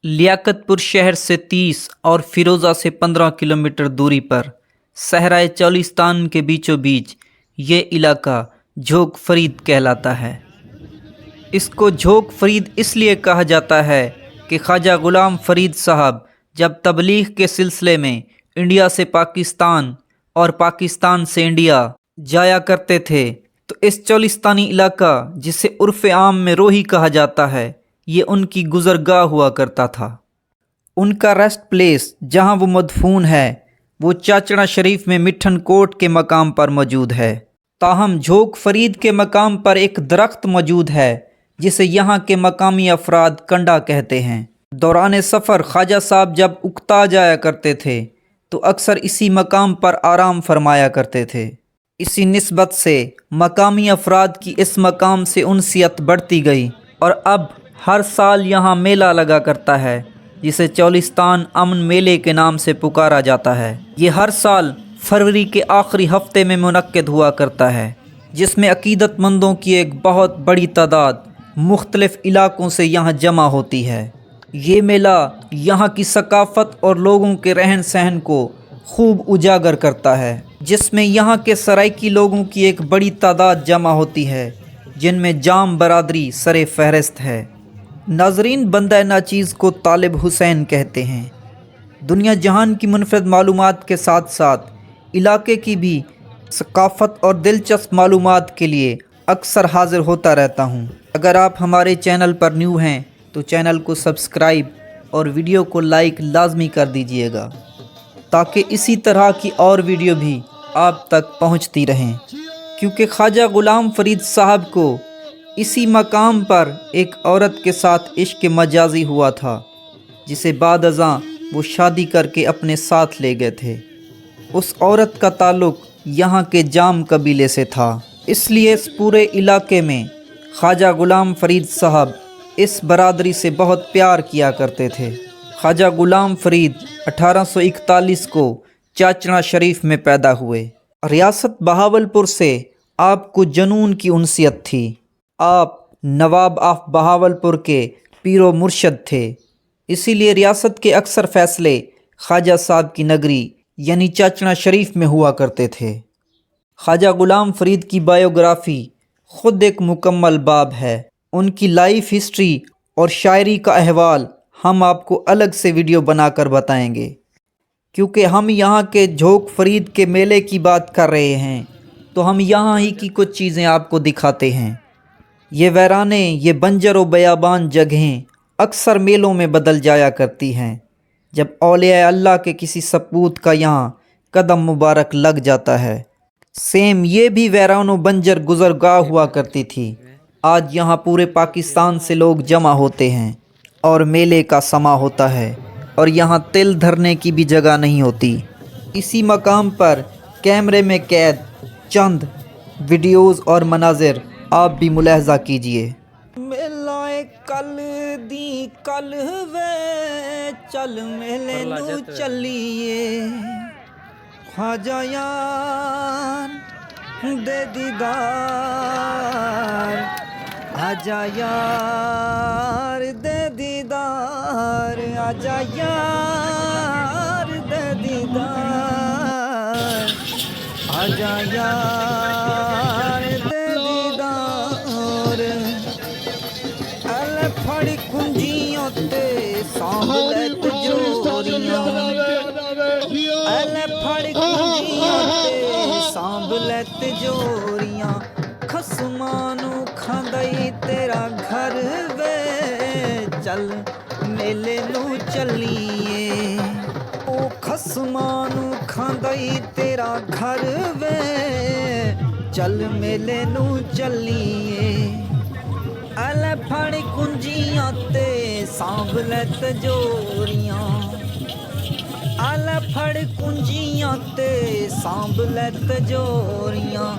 लियाकतपुर शहर से 30 और फिरोज़ा से 15 किलोमीटर दूरी पर सहराए चौलिस्तान के बीचों बीच ये इलाका झोंक फरीद कहलाता है। इसको झोंक फरीद इसलिए कहा जाता है कि ख्वाजा ग़ुलाम फ़रीद साहब जब तबलीग के सिलसिले में इंडिया से पाकिस्तान और पाकिस्तान से इंडिया जाया करते थे तो इस चौलिस्तानी इलाका, जिसे उर्फ़ आम में रोही कहा जाता है, ये उनकी गुज़रगाह हुआ करता था। उनका रेस्ट प्लेस जहाँ वो मदफून है वो चाचड़ा शरीफ में मिठन कोट के मकाम पर मौजूद है। ताहम झोंक फरीद के मकाम पर एक दरख्त मौजूद है जिसे यहाँ के मकामी अफराद कंडा कहते हैं। दौरान सफ़र ख्वाजा साहब जब उकता जाया करते थे तो अक्सर इसी मकाम पर आराम फरमाया करते थे। इसी निस्बत से मकामी अफराद की इस मकाम से उनसियत बढ़ती गई और अब हर साल यहाँ मेला लगा करता है जिसे चौलिस्तान अमन मेले के नाम से पुकारा जाता है। ये हर साल फरवरी के आखिरी हफ्ते में मुनक्किद हुआ करता है, जिसमें अकीदतमंदों की एक बहुत बड़ी तादाद मुख्तलिफ़ इलाक़ों से यहाँ जमा होती है। ये मेला यहाँ की सकाफ़त और लोगों के रहन सहन को खूब उजागर करता है, जिसमें यहाँ के सराइकी लोगों की एक बड़ी तादाद जमा होती है, जिनमें जाम बरादरी सरे फहरिस्त है। नाज़रीन, बंदा नाचीज़ को तालिब हुसैन कहते हैं। दुनिया जहान की मुनफरद मालूमात के साथ साथ इलाके की भी सकाफ़त और दिलचस्प मालूमात के लिए अक्सर हाज़िर होता रहता हूँ। अगर आप हमारे चैनल पर न्यू हैं तो चैनल को सब्सक्राइब और वीडियो को लाइक लाजमी कर दीजिएगा ताकि इसी तरह की और वीडियो भी आप तक पहुँचती रहें, क्योंकि ख्वाजा ग़ुलाम फ़रीद साहब को इसी मकाम पर एक औरत के साथ इश्क मजाजी हुआ था, जिसे बाद अज़ां वो शादी करके अपने साथ ले गए थे। उस औरत का ताल्लुक़ यहाँ के जाम कबीले से था, इसलिए इस पूरे इलाके में ख्वाजा ग़ुलाम फ़रीद साहब इस बरादरी से बहुत प्यार किया करते थे। ख्वाजा ग़ुलाम फ़रीद 1841 को चाचड़ा शरीफ में पैदा हुए। रियासत बहावलपुर से आपको जनून की उनसियत थी। आप नवाब ऑफ बहावलपुर के पीरो मुर्शद थे, इसीलिए रियासत के अक्सर फ़ैसले ख्वाजा साहब की नगरी यानी चाचड़ा शरीफ में हुआ करते थे। ख्वाजा ग़ुलाम फ़रीद की बायोग्राफ़ी ख़ुद एक मुकम्मल बाब है। उनकी लाइफ हिस्ट्री और शायरी का अहवाल हम आपको अलग से वीडियो बनाकर बताएंगे, क्योंकि हम यहाँ के झोंक फरीद के मेले की बात कर रहे हैं तो हम यहाँ ही की कुछ चीज़ें आपको दिखाते हैं। ये वैराने, ये बंजर व बयाबान जगहें अक्सर मेलों में बदल जाया करती हैं जब औलिया अल्लाह के किसी सपूत का यहाँ कदम मुबारक लग जाता है। सेम ये भी वैरान व बंजर गुज़रगाह हुआ करती थी। आज यहाँ पूरे पाकिस्तान से लोग जमा होते हैं और मेले का समा होता है और यहाँ तिल धरने की भी जगह नहीं होती। इसी मकाम पर कैमरे में कैद चंद वीडियोज़ और मनाजिर आप भी मुलाहजा कीजिए। मेलाए कल दी कल वे चल मेले नू चलिए, ख्वाजा यार दे दीदार, आजा यार दे दीदार, आजा यार दे दीदार, आजा यार दे दीदार। अल फड़ कुंजियों ते सांभ ले तिजोरियां, अल फड़ कुंजियों ते सांभ ले तिजोरियां, खसमानू खांदई तेरा घर वे चल मेले नू चलिए, ओ खसमानू खांदई तेरा घर वे चल मेले नू चलिए। अल फड़ कुंजियां ते सांभ ले तिजोरियां, अल फड़ कुंजियां ते सांभ ले तिजोरियां,